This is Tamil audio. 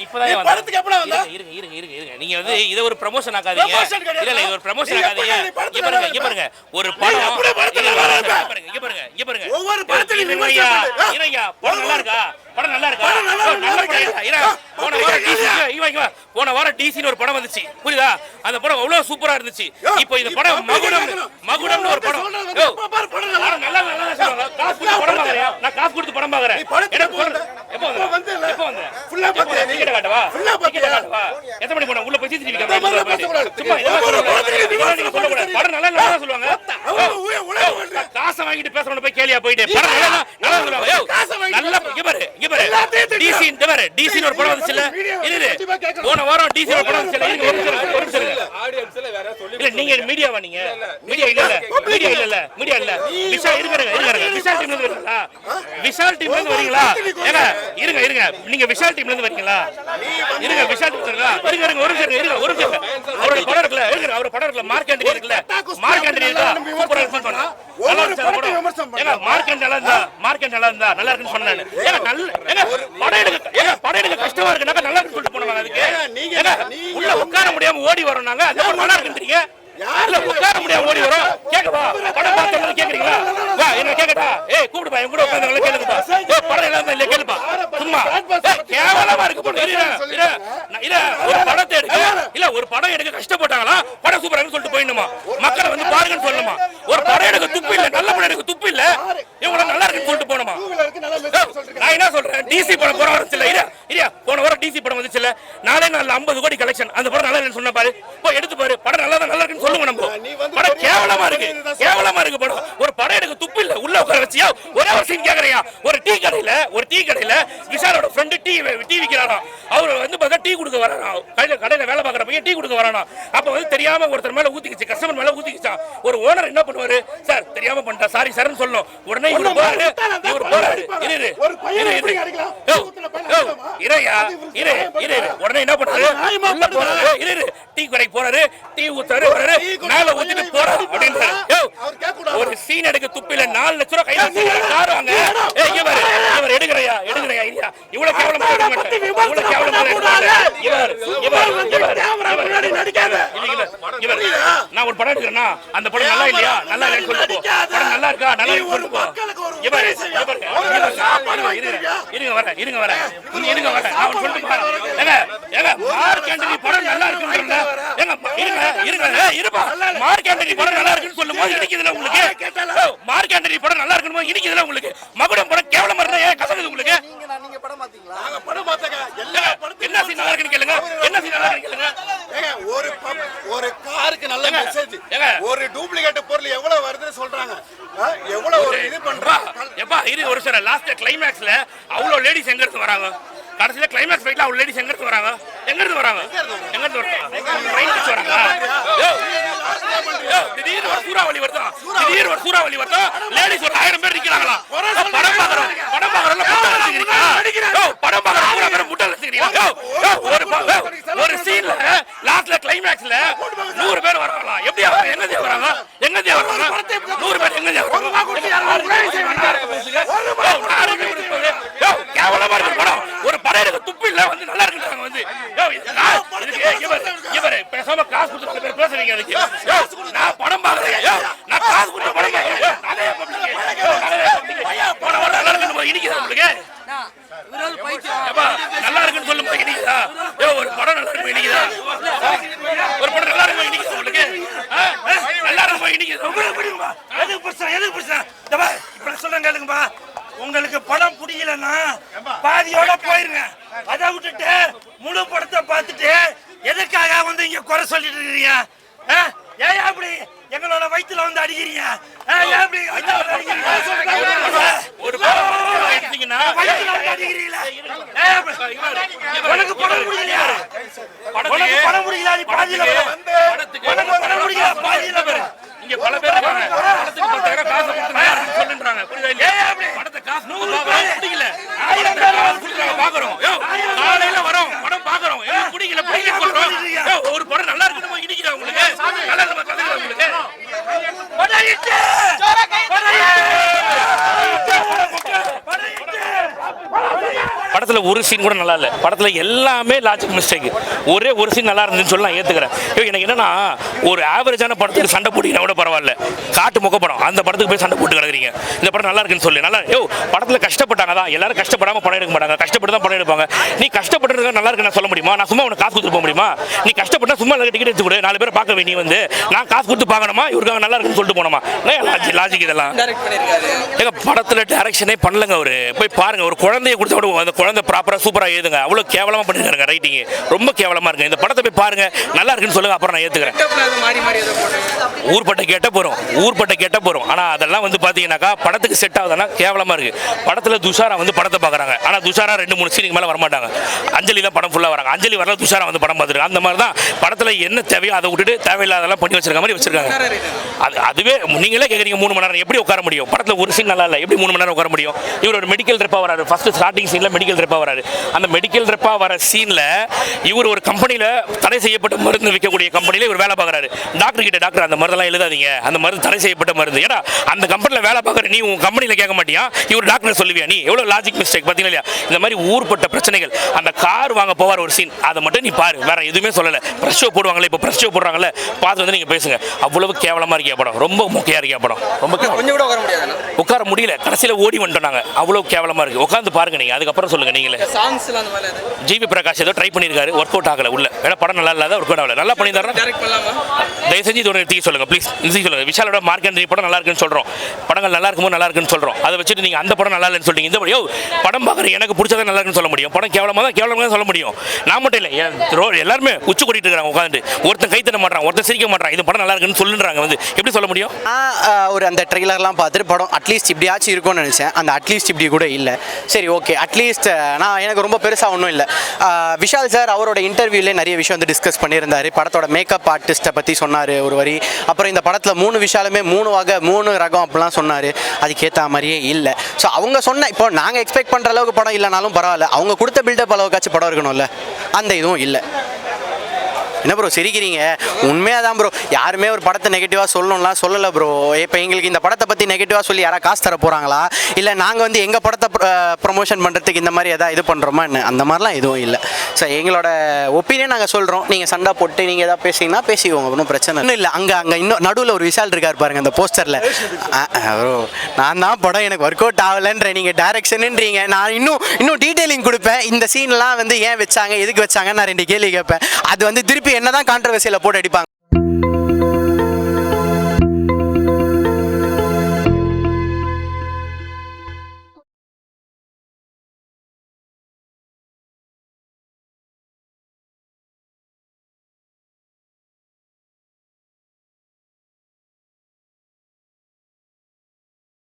இப்பதான் படத்துக்கு எப்படா வந்தா? இருங்க நீங்க வந்து இத ஒரு ப்ரமோஷன் ஆகாதீங்க. இல்ல இது ஒரு ப்ரமோஷன் ஆகாதீங்க. இங்க பாருங்க ஒரு படம் இங்க பாருங்க ஒவ்வொரு படத்துலயும் இருங்க படம் நல்லா இருக்கா? படம் நல்லா இருக்கா? நல்ல படம். போன வாரம் டிசின்னு ஒரு படம் வந்துச்சு, புரியுதா? அந்த படம் அவ்வளவு சூப்பரா இருந்துச்சு. இப்போ இந்த படம் மகுடம்னு ஒரு படம். நல்லா சொல்றாங்க. காசு கொடுத்து படம் பாக்குறியா? நான் காசு கொடுத்து படம் பாக்குறேன். எப்போ வந்து ஃபுல்லா பாத்தியா? டிக்கெட் காட்டவா? எத்தனை மணி போன? உள்ள போய் சிசிடிவி கேமரா சும்மா இதெல்லாம் சொல்லக்கூடாது. படம் நல்லா சொல்லுவாங்க. காசை வாங்கிட்டு பேசறவன போய் கேளியா போயிட்டு படம் நல்லா சொல்லுவாங்க. நல்லா இங்க பாரு டிசி இந்த பாரு டிசி ஒரு படம் வந்துச்சுல. போன வாரம் டிசி ஒரு படம் வந்துச்சுல. ஒரு நிமிஷம் ஆடியன்ஸ்ல வேற சொல்லி இல்ல நீங்க மீடியாவா? நீங்க மீடியா இல்ல விஷால் இருங்க விஷால் டீம்ல இருந்து வரீங்களா? விஷால் டீம்ல இருந்து வரீங்களா? இருங்க நீங்க விஷால் டீம்ல இருந்து வரீங்களா? இருங்க விஷால் டீம்ல இருங்க ஒரு நிமிஷம் அவரோட படம் இருக்குல, அவரோட படம் இருக்குல, மார்க் ஆண்டனி இருக்குல, மார்க் ஆண்டனி இருக்கா சூப்பரா ரெஸ்பான்ஸ் பண்ணா. நல்லா இருந்துச்சு படம். மார்க் ஆண்டனி நல்லா இருக்குன்னு சொன்னானே. படம் எடுக்க கஷ்டமா இருக்குனாக்க நல்லா இருக்குன்னு சொல்லிட்டு போனாங்க. அதுக்கு உள்ள உட்கார முடியாம ஓடி வரோம்னாங்க. அந்த படம் நல்லா இருக்குன்றீங்க. யாருல உட்கார முடியாம ஓடி வரோம். கேக்கவா? படம் பார்த்தவங்க கேக்குறீங்களா? வா என்ன கேக்கடா? ஏய் கூப்பிடுப்பா, என் கூட உட்கார்ந்தவங்க கேளுங்கப்பா. ஏய் படம் எல்லாம் இல்ல கேளுப்பா. சும்மா கேவலமா இருக்கு படம். இல்ல ஒரு படத்தை எடுக்க இல்ல ஒரு படம் எடுக்க கஷ்டப்பட்டாங்களா? படம் சூப்பரா இருக்குன்னு சொல்லிட்டு போயிடணுமா? மக்களை வந்து பாருங்கன்னு சொல்லணுமா? ஒரு படம் எடுக்க துப்பு இல்ல, நல்ல படம் எடுக்க துப்பு இல்ல, இவங்க நல்லா இருக்குன்னு சொல்லிட்டு போணுமா? நான் என்ன சொல்றேன், டிசி படம் போற வரச்சு இல்ல. இல்ல போன வாரம் டிசி படம் வந்துச்சு இல்ல, நாளே நாள்ல 50 கோடி கலெக்ஷன். அந்த படம் நல்லா இல்லைன்னு சொன்ன பாரு, போய் எடுத்து பாரு. படம் நல்லா இருக்குன்னு சொல்லுங்க. நம்ம படம் கேவலமா இருக்கு படம். ஒரு படம் எடுக்க துப்பு இல்ல, உள்ள உட்கார வச்சியா? ஒரே ஒரு சீன் கேக்குறியா? ஒரு டீ கடையில விஷாலோட ஃப்ரெண்ட் டீ விக்கிறாராம். அவர் வந்து பார்த்தா டீ கொடுக்க வராராம். கடையில வேலை பார்க்குற பையன் டீ கொடுக்க வரானா. அப்ப வந்து தெரியாம ஒருத்தர் மேல ஊத்திக்கிச்சு, கஸ்டமர் மேல ஊத்திக்கிச்சா. ஒரு ஓனர் என்ன பண்ணுவாரு? சார் தெரியாம பண்ணிட்டா, சாரி சார்னு சொல்லணும். உடனே இவர் போறாரு. உடனே என்ன பண்றாரு? டீ கடைக்கு போறாரு, டீ ஊத்துறாரு, மேல ஊத்திட்டு போறாரு அப்படின்றாரு. ஒரு சீன் எடுக்க துப்பில 4 லட்சம் ரூபாய் கையில கார் வாங்க. இவர் எடுக்கறையா இல்லையா? இவ்வளவு கேவலமா எடுக்க மாட்டேன். நான் ஒரு படம் எடுக்கிறேன்னா அந்த படம் நல்லா இல்லையா? நல்லா இல்லைன்னு சொல்லிட்டு போ. படம் நல்லா இருக்கா? நல்லா இல்லைன்னு சொல்லிட்டு போ. இருங்க வரேன். நான் சொல்லிட்டு போறேன். மார்க் ஆண்டனி படம் நல்லா இருக்குன்றல. இருப்பா. மார்க் ஆண்டனி படம் நல்லா இருக்குன்னு சொல்லும்போது இடிக்குதுல உங்களுக்கு. மார்க் ஆண்டனி படம் நல்லா இருக்குன்னு இடிக்குதுல உங்களுக்கு. மகுடம் படம் கேவலமா இருந்தா ஏன் கசக்குது உங்களுக்கு? நீங்க படம் பாத்தீங்களா? நாங்க படம் பார்த்தங்க. என்ன சீன் நல்லா இருக்குன்னு கேளுங்க. ஒரு காருக்கு நல்ல மெசேஜ். ஒரு டூப்ளிகேட் பொருள் எவ்வளவு வருதுன்னு சொல்றாங்க. எவ்வளவு ஒரு இது பண்றா. எப்பா இது ஒரு சார் லாஸ்ட் கிளைமாக்ஸ்ல அவ்வளவு லேடிஸ் எங்க இருந்து வராங்க? கடைசில கிளைமாக்ஸ் ஃபைட்ல அவ்வளவு லேடிஸ் எங்க இருந்து வராங்க? ட்ரெயின் வச்சு வராங்க. திடீர்னு ஒரு சூறாவளி வருதா. லேடிஸ் ஒரு 1000 பேர் நிக்கிறாங்களா? படம் பாக்குறோம் முட்டல் வச்சுக்கிறீங்க. ஒரு சீன்ல லாஸ்ட்ல கிளைமாக்ஸ்ல 100 பேர் வராங்களா? எப்படி எங்க வராங்க? 100 பேர் எங்க கேவலமா இருக்கு படம். ஒரு படம் எடுக்க துப்பு இல்ல, வந்து நல்லா இருக்குறாங்க. வந்து இவரு பேசாம காசு கொடுத்து பேசுறீங்க. அதுக்கு நான் படம் பாக்குறேன். நான் காசு கொடுத்து படம் பாக்குறேன். நல்லா இருக்குன்னு இடிக்குதா உங்களுக்கு? நல்லா இருக்குன்னு சொல்லும் போது இடிக்குதா? ஒரு படம் நல்லா இருக்கும் இடிக்குதா? ஒரு படம் நல்லா இருக்கும் இடிக்குதா உங்களுக்கு? நல்லா இருக்கும் இடிக்குதா? எதுக்கு பிரச்சனை? இப்ப சொல்றேன் கேளுங்கப்பா. உங்களுக்கு படம் பிடிக்கலன்னா பாதியோட போயிருங்க. அதை விட்டுட்டு முழு படத்தை பார்த்துட்டு எதுக்காக வந்து இங்க குறை சொல்லிட்டு இருக்கீங்க? ஏன் அப்படி எங்களோட வயிற்றுல வந்து அடிக்கிறீங்க? உனக்கு படம் முடியலையா? படம் முடியல. இங்க பல பேர் இருக்காங்க. படத்துக்கு 10,000 காசு கொடுத்து சொல்லுன்றாங்க. புரியுதா இல்லையா? படத்தை காசு பிடிக்கல. 1000 பேர் பாக்குறோம். காலையில வரோம், படம் பாக்குறோம். பிடிக்கல சொல்றோம். ஒரு படம் நல்லா இருக்குன்னு இடிக்கிறா உங்களுக்கு. நல்லா நம்ம கதையில உங்களுக்கு படத்துல ஒரு சீன் கூட நல்லா இல்லை. படத்தில் எல்லாமே லாஜிக் மிஸ்டேக். ஒரே ஒரு சீன் நல்லா இருந்துன்னு சொல்லி நான் ஏற்றுக்கிறேன். எனக்கு என்னன்னா, ஒரு ஆவரேஜான படத்துக்கு சண்டை போட்டிங்கன்னா கூட பரவாயில்ல, காட்டு முக படம் அந்த படத்துக்கு போய் சண்டை போட்டு கிடக்குறீங்க. இந்த படம் நல்லா இருக்குன்னு சொல்லி நல்லா படத்தில் கஷ்டப்பட்டாங்க தான், எல்லாரும் கஷ்டப்படாமல் படம் எடுக்க மாட்டாங்க, கஷ்டப்பட்டு தான் படம் எடுப்பாங்க. நீ கஷ்டப்பட்டு நல்லா இருக்குன்னு சொல்ல முடியுமா? நான் சும்மா உனக்கு காசு கொடுத்து போக முடியுமா? நீ கஷ்டப்பட்டா சும்மா டிக்கெட் எடுத்து கொடு, 4 பேர் பார்க்க வேண்டிய வந்து நான் காசு கொடுத்து பார்க்கணுமா? இவருக்காக நல்லா இருக்குன்னு சொல்லிட்டு போனோமா? லாஜிக் இதெல்லாம். எங்க படத்தில் டைரக்ஷனே பண்ணலங்க. அவரு போய் பாருங்க, ஒரு குழந்தைய கொடுத்த கூட அந்த குழந்தை ப்ராப்பராக சூப்பராக எழுதுங்க. அவ்வளோ கேவலமாக பண்ணிருக்காங்க ரைட்டிங், ரொம்ப கேவலமாக இருக்கு. இந்த படத்தை போய் பாருங்க, நல்லா இருக்குன்னு சொல்லுங்க, அப்புறம் நான் ஏற்றுக்கிறேன். ஊர்பட்ட கேட்ட போகிறோம். ஆனால் அதெல்லாம் வந்து பார்த்தீங்கன்னாக்கா படத்துக்கு செட் ஆகுதுன்னா கேவலமாக இருக்கு. படத்தில் துஷாரா வந்து படத்தை பார்க்குறாங்க, ஆனால் துஷாரா 2-3 சீனுக்கு மேலே வரமாட்டாங்க. அஞ்சலி தான் படம் ஃபுல்லாக வராங்க. அஞ்சலி வரல, துஷாரா வந்து படம் பார்த்துருக்காங்க. அந்த மாதிரி தான் படத்தில் என்ன தேவையோ அதை விட்டுட்டு தேவையில்லாதெல்லாம் பண்ணி வச்சிருக்க மாதிரி வச்சிருக்காங்க. அதுவே நீங்களே கேட்குறீங்க 3 மணி நேரம் எப்படி உட்கார முடியும்? படத்தில் ஒரு சீன் நல்லா இல்லை, எப்படி 3 மணி நேரம் உட்கார முடியும்? இவர் ஒரு மெடிக்கல் ரெப்பாக வராரு. ஃபர்ஸ்ட் ஸ்டார்டிங் சீனில் மெடிக்கல் ரெப்பாக வராரு. அந்த மெடிக்கல் ரெப்பாக வர சீனில் இவர் ஒரு கம்பெனியில் தடை செய்யப்பட்ட மருந்து விற்கக்கூடிய கம்பெனியில் இவர் வேலை பார்க்குறாரு. டாக்டர் கிட்ட, டாக்டர் அந்த மருந்தெல்லாம் எழுதாதீங்க, அந்த மருந்து தடை செய்யப்பட்ட மருந்து. ஏன்னா அந்த கம்பெனியில் வேலை பார்க்குற நீ உன் கம்பெனியில் கேட்க மாட்டியா? இவர் டாக்டர் சொல்லுவியா? நீ எவ்வளோ லாஜிக் மிஸ்டேக் பார்த்தீங்களா இல்லையா? இந்த மாதிரி ஊர்பட்ட பிரச்சனைகள். அந்த கார் வாங்க போவார் ஒரு சீன், அதை மட்டும் நீ பாரு, வேற எதுவுமே சொல்லலை. ப்ரெஷ் ஷோ போடுவாங்களே, இப்போ ப்ரெஷ் ஷோ போடுறாங்கல்ல, பார்த்து வந்து நீங்கள் பேசுங்க. அவ்வளவு கேவலமாக இருக்கியா படம், ரொம்ப மொக்கையாக இருக்கியா படம், ரொம்ப கொஞ்சம் கூட உட்கார முடியல. கடைசியில் ஓடி வந்துட்டோம் நாங்கள், அவ்வளோ கேவலமாக இருக்குது. உட்காந்து பாருங்க நீங்கள், அதுக்கப்புறம் சொல்லுங்கள் நீங்களே. ஜிவி பிரகாஷ் ஏதோ ட்ரை பண்ணியிருக்காரு, ஒர்க் அவுட் ஆகலை உள்ள. ஏன்னா படம் நல்லா இல்லாத ஒர்க் அவுட் ஆகலை. நல்லா பண்ணியிருந்தாரு. தயவு செஞ்சு இதோட நிறுத்தி சொல்லுங்கள் ப்ளீஸ், நிறுத்தி சொல்லுங்கள். விஷாலோட மார்க்கெண்ட் படம் நல்லா இருக்குன்னு சொல்கிறோம், படங்கள் நல்லா இருக்கும்போது நல்லா இருக்குன்னு சொல்கிறோம். அதை வச்சுட்டு நீங்கள் அந்த படம் நல்லா இல்லைன்னு சொல்லிட்டீங்க. இந்த படம் பார்க்குற எனக்கு பிடிச்சதை நல்லா இருக்குன்னு சொல்ல முடியும், படம் கேவலமாக தான் சொல்ல முடியும். நான் மட்டும் இல்லை, எல்லாருமே உச்சி கூட்டிட்டு இருக்காங்க உட்காந்து. ஒருத்தன் கை தட்ட மாட்டான், ஒருத்தன் சிரிக்க மாட்டான், இது படம் நல்லா இருக்குன்னு சொல்லுறாங்க. வந்து எப்படி சொல்ல முடியும்? ஒரு அந்த ட்ரெய்லர்லாம் பார்த்துட்டு படம் அட்லீஸ்ட் இப்படியாச்சும் இருக்கும்னு நினச்சேன். அந்த அட்லீஸ்ட் இப்படி கூட இல்லை. சரி ஓகே, அட்லீஸ்ட் நான் எனக்கு ரொம்ப பெருசாக ஒன்றும் இல்லை. விஷால் சார் அவரோட இன்டர்வியூலே நிறைய விஷயம் வந்து டிஸ்கஸ் பண்ணியிருந்தார். படத்தோட மேக்கப் ஆர்டிஸ்ட்டை பற்றி சொன்னார் ஒரு வரி. அப்புறம் இந்த படத்தில் 3 விஷாலுமே 3 வகை 3 ரகம் அப்படிலாம் சொன்னார். அதுக்கேற்ற மாதிரியே இல்லை. ஸோ அவங்க சொன்ன இப்போ நாங்கள் எக்ஸ்பெக்ட் பண்ணுற அளவுக்கு படம் இல்லைனாலும் பரவாயில்ல, அவங்க கொடுத்த பில்டப் அளவுக்காச்சும் படம் இருக்கணும்ல, அந்த இதுவும் இல்லை. என்ன ப்ரோ சிரிக்கிறீங்க? உண்மையாக தான் ப்ரோ. யாருமே ஒரு படத்தை நெகட்டிவாக சொல்லணும்லாம் சொல்லலை ப்ரோ. இப்போ எங்களுக்கு இந்த படத்தை பற்றி நெகட்டிவாக சொல்லி யாராவது காசு தர போகிறாங்களா? இல்லை நாங்கள் வந்து எங்கள் படத்தை ப்ரொமோஷன் பண்ணுறதுக்கு இந்த மாதிரி எதாவது இது பண்ணுறோமா என்ன? அந்த மாதிரிலாம் எதுவும் இல்லை. ஸோ எங்களோட ஒப்பீனியன் நாங்கள் சொல்கிறோம். நீங்கள் சண்டை போட்டு நீங்கள் எதாவது பேசிங்கன்னா பேசிக்கோங்க, ஒன்றும் பிரச்சனை இன்னும் இல்லை. அங்கே இன்னும் நடுவில் ஒரு விஷால் இருக்கார் பாருங்கள் அந்த போஸ்டரில். ப்ரோ நான் தான் படம் எனக்கு ஒர்க் அவுட் ஆகலைன்ற, நீங்கள் டைரக்ஷனுன்றீங்க. நான் இன்னும் டீட்டெயிலிங் கொடுப்பேன். இந்த சீன்லாம் வந்து ஏன் வச்சாங்க, எதுக்கு வச்சாங்க, நான் 2 கேள்வி கேட்பேன். அது வந்து திருப்பி என்னதான் கான்ட்ரவர்சியில் போட்டு அடிப்பாங்க.